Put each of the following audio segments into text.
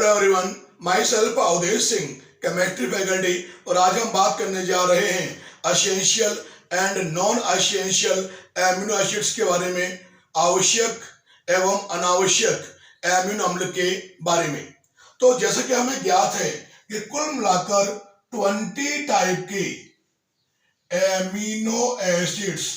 Hello everyone, my self Awadhesh Singh, chemistry faculty. और आज हम बात करने जा रहे हैं essential and non essential amino acids के बारे में, आवश्यक एवं अनावश्यक एमिनो अम्ल के बारे में। तो जैसा कि हमें ज्ञात है कि कुल मिलाकर 20 टाइप के एमिनो एसिड्स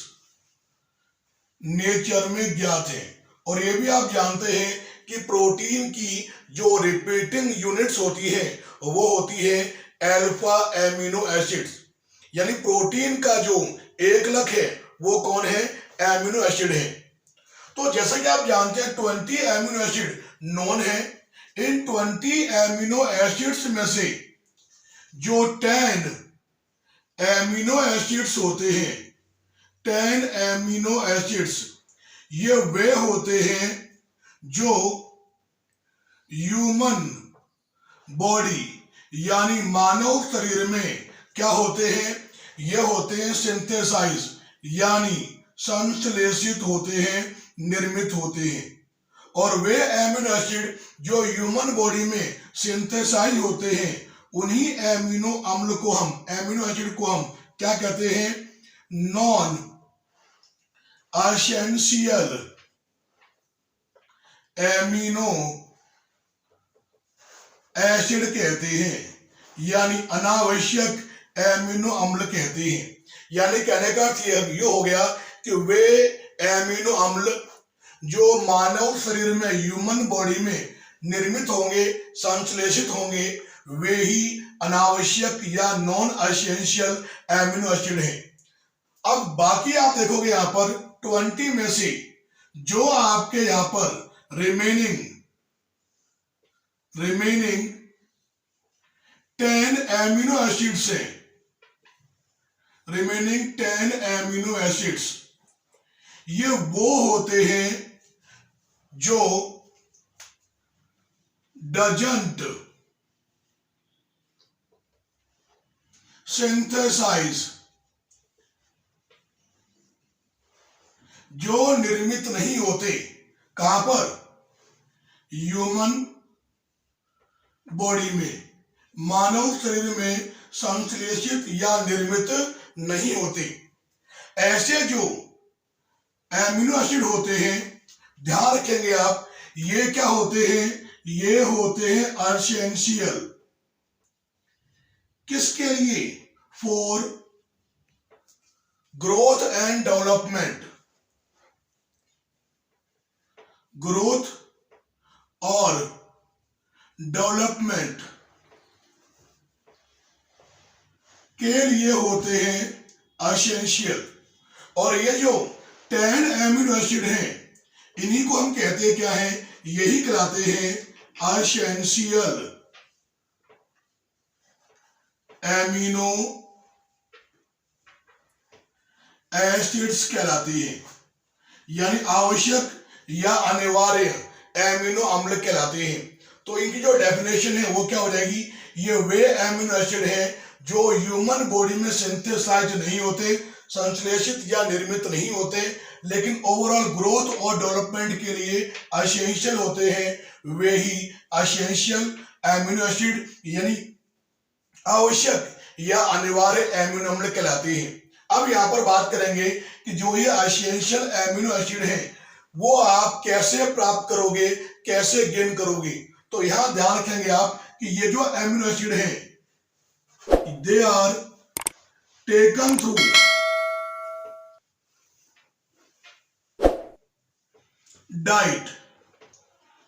नेचर में ज्ञात है। और ये भी आप जानते हैं कि प्रोटीन की जो रिपीटिंग यूनिट्स होती है वो होती है अल्फा एमिनो एसिड्स, यानी प्रोटीन का जो एकलक है वो कौन है? एमिनो एसिड है। तो जैसा कि आप जानते हैं 20 एमिनो एसिड नोन है। इन 20 एमिनो एसिड्स में से जो 10 एमिनो एसिड्स होते हैं, 10 एमिनो एसिड्स, ये वे होते हैं जो ह्यूमन बॉडी यानी मानव शरीर में क्या होते हैं? ये होते हैं सिंथेसाइज यानी संश्लेषित होते हैं, निर्मित होते हैं। और वे एमिनो एसिड जो ह्यूमन बॉडी में सिंथेसाइज होते हैं, उन्हीं एमिनो अम्ल को हम, एमिनो एसिड को हम क्या कहते हैं? नॉन एसेंशियल एमिनो एसिड कहते हैं, यानी अनावश्यक एमिनो अम्ल कहते हैं। यानी कहने का अर्थ ये हो गया कि वे एमिनो अम्ल जो मानव शरीर में, ह्यूमन बॉडी में निर्मित होंगे, संश्लेषित होंगे, वे ही अनावश्यक या नॉन एसेंशियल एमिनो एसिड हैं। अब बाकी आप देखोगे यहां पर 20 में से जो आपके यहां पर रिमेनिंग 10 एमिनो एसिड्स हैं, रिमेनिंग 10 एमिनो एसिड्स, ये वो होते हैं जो डजंट सिंथेसाइज, जो निर्मित नहीं होते। कहां पर? ह्यूमन बॉडी में, मानव शरीर में संश्लेषित या निर्मित नहीं होते। ऐसे जो एमिनो एसिड होते हैं, ध्यान रखेंगे आप, ये क्या होते हैं? ये होते हैं एसेंशियल। किसके लिए? For growth and development, growth और डेवलपमेंट के लिए होते हैं एसेंशियल। और ये जो 10 एमिनो एसिड हैं, इन्हीं को हम कहते हैं क्या है? यही कहलाते हैं एसेंशियल एमिनो एसिड्स कहलाती है, यानी आवश्यक या अनिवार्य एमिनो अम्ल कहलाते हैं। तो इनकी जो डेफिनेशन है वो क्या हो जाएगी? ये वे एमिनो एसिड हैं जो ह्यूमन बॉडी में सिंथेसाइज नहीं होते, संश्लेषित या निर्मित नहीं होते, लेकिन ओवरऑल ग्रोथ और डेवलपमेंट के लिए एसेंशियल होते हैं। वे ही एसेंशियल एमिनो एसिड यानी आवश्यक या अनिवार्य एमिनो अम्ल कहलाते हैं। अब यहाँ पर बात करेंगे कि जो ये एसेंशियल एमिनो एसिड हैं वो आप कैसे प्राप्त करोगे, कैसे गेन करोगे। तो यहां ध्यान रखेंगे आप कि ये जो एमिनो एसिड हैं, they are taken through diet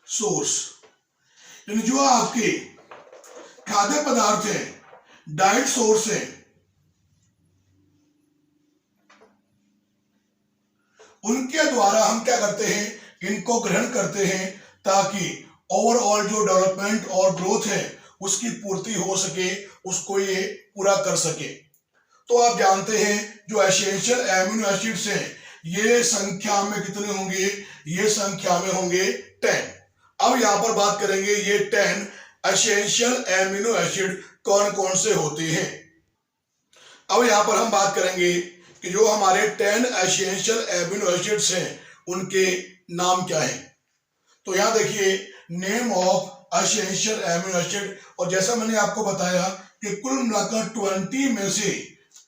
source, यानी जो आपके खाद्य पदार्थ हैं, डाइट सोर्स है, उनके द्वारा हम क्या करते हैं? इनको ग्रहण करते हैं ताकि ओवरऑल जो डेवलपमेंट और ग्रोथ है उसकी पूर्ति हो सके, उसको ये पूरा कर सके। तो आप जानते हैं जो एसेंशियल एमिनो एसिड्स हैं ये संख्या में कितने होंगे? ये संख्या में होंगे 10। अब यहां पर बात करेंगे ये 10 एसेंशियल एमिनो एसिड कौन कौन से होते हैं। अब यहां पर हम बात करेंगे कि जो हमारे 10 एसेंशियल एमिनो एसिड्स हैं उनके नाम क्या हैं। तो यहां देखिए, name of essential amino acid. और जैसा मैंने आपको बताया कि कुल मिलाकर 20 में से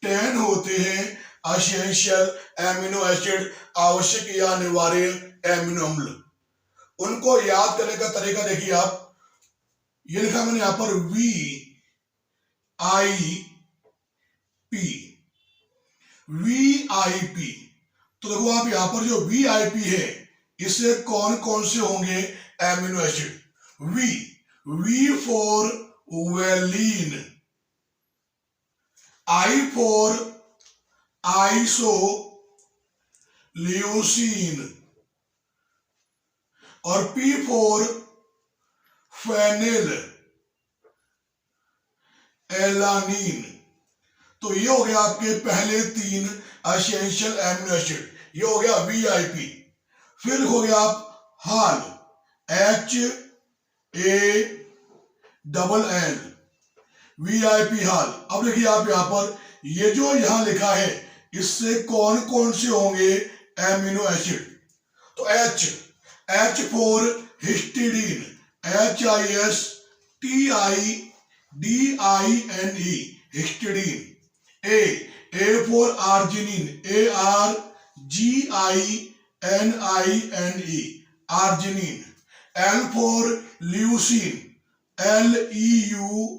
10 होते हैं एसेंशियल एमिनो एसिड, आवश्यक या अनिवार्य एमिनो अम्ल। उनको याद करने का तरीका देखिए आप, ये लिखा मैंने यहां पर VIP। तो देखो आप यहां पर जो VIP है इससे कौन कौन से होंगे amino acid. V for valine, I for isoleucine और P फॉर फेनिल एलानिन। तो ये हो गया आपके पहले 3 एसेंशियल एमिनो एसिड, ये हो गया VIP। फिर हो गया आप हाल, HALL, VIP हाल। अब देखिए आप यहां पर ये जो यहां लिखा है इससे कौन कौन से होंगे एमिनो एसिड। तो H for histidine, HISTIDINE, histidine. A for arginine, ARGININE, arginine. L for leucine, LEUCINE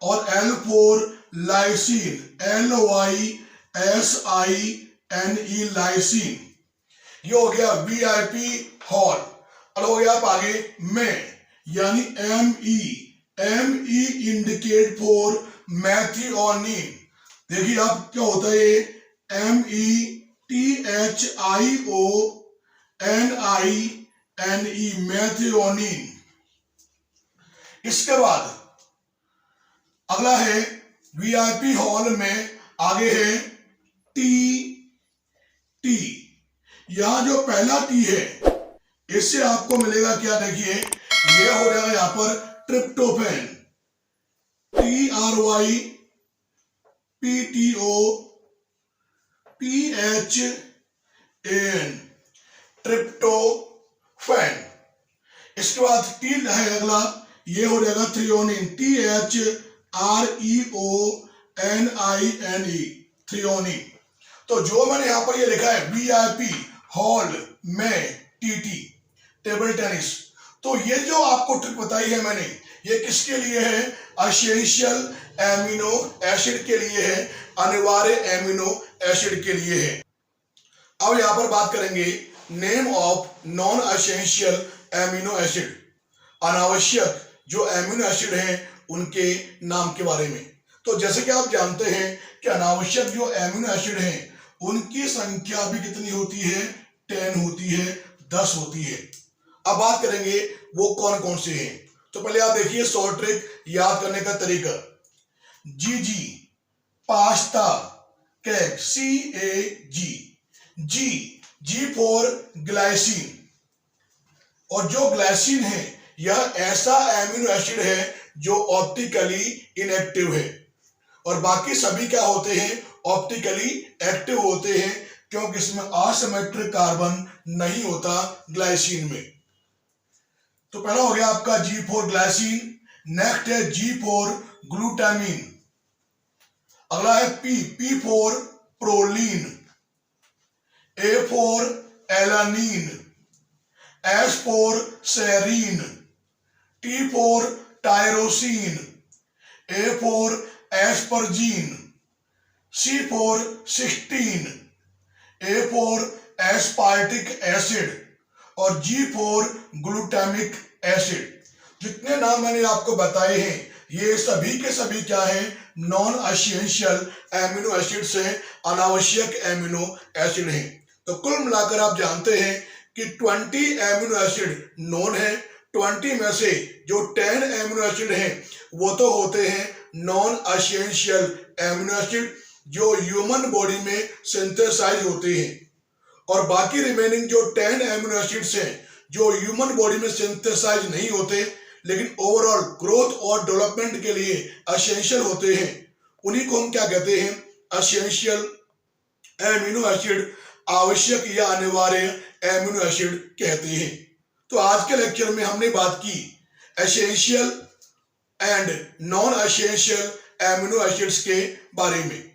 और L for lysine, LYSINE, lysine. ये हो गया VIP हॉल। और हो गया आप आगे में, यानी ME इंडिकेट फॉर मैथिओनिन। देखिए आप क्या होता है, METHIONINE, मैथिओनिन। इसके बाद अगला है VIP हॉल में आगे है T। यहां जो पहला T है इससे आपको मिलेगा क्या, देखिए ये हो जाएगा यहां पर ट्रिप्टोफैन, TRYPTOPHAN, ट्रिप्टोफैन। इसके बाद T है अगला, ये हो जाएगा थ्रियोनिन, THREONINE, थ्रियोनिन। तो जो मैंने यहां पर ये लिखा है VIP हॉल में TT, टेबल टेनिस, तो ये जो आपको ट्रिक बताई है मैंने, ये किसके लिए है, एसेंशियल एमिनो एसिड के लिए है, अनिवार्य एमिनो एसिड के लिए है। अब यहां पर बात करेंगे name of non essential amino acid, अनावश्यक जो एमिनो एसिड हैं उनके नाम के बारे में। तो जैसे कि आप जानते हैं कि अनावश्यक जो एमिनो एसिड हैं उनकी संख्या भी कितनी होती है, 10 होती है, 10 होती है। अब बात करेंगे वो कौन कौन से हैं। तो पहले आप देखिए शॉर्ट ट्रिक याद करने का तरीका, GG pasta cake, CAG, G for glycine. और जो ग्लाइसिन है यह ऐसा एमिनो एसिड है जो ऑप्टिकली इनएक्टिव है, और बाकी सभी क्या होते हैं, ऑप्टिकली एक्टिव होते हैं, क्योंकि इसमें असिमेट्रिक कार्बन नहीं होता ग्लाइसिन में। तो पहला हो गया आपका G फॉर ग्लाइसिन। नेक्स्ट है G फॉर ग्लूटामिन। अगला है P for proline, A for alanine, S for serine, T for tyrosine, A for asparagine, C for cysteine, A for aspartic acid और G फॉर ग्लूटामिक एसिड। जितने नाम मैंने आपको बताए हैं ये सभी के सभी क्या हैं, नॉन एसेंशियल एमिनो एसिड्स हैं, अनावश्यक एमिनो एसिड हैं। तो कुल मिलाकर आप जानते हैं कि 20 एमिनो एसिड नॉन है, 20 में से जो 10 एमिनो एसिड हैं वो तो होते हैं नॉन एसेंशियल एमिनो एसिड जो ह्यूमन बॉडी में सिंथेसाइज होते हैं, और बाकी रिमेनिंग जो 10 एमिनो एसिड्स हैं जो ह्यूमन बॉडी में सिंथेसाइज नहीं होते लेकिन ओवरऑल ग्रोथ और डेवलपमेंट के लिए एसेंशियल होते हैं, उन्हीं को हम क्या कहते हैं, एसेंशियल एमिनो एसिड, आवश्यक या अनिवार्य एमिनो एसिड कहते हैं। तो आज के लेक्चर में हमने बात की essential and non essential amino acids के बारे में।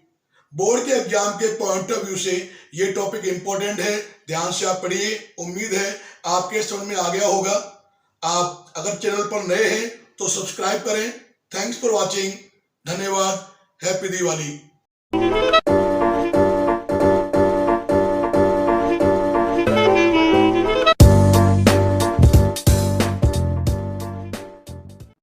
बोर्ड के एग्जाम के पॉइंट ऑफ व्यू से ये टॉपिक इंपॉर्टेंट है, ध्यान से आप पढ़िए। उम्मीद है आपके समझ में आ गया होगा। आप अगर चैनल पर नए हैं तो सब्सक्राइब करें। थैंक्स फॉर वॉचिंग, धन्यवाद, हैप्पी दिवाली।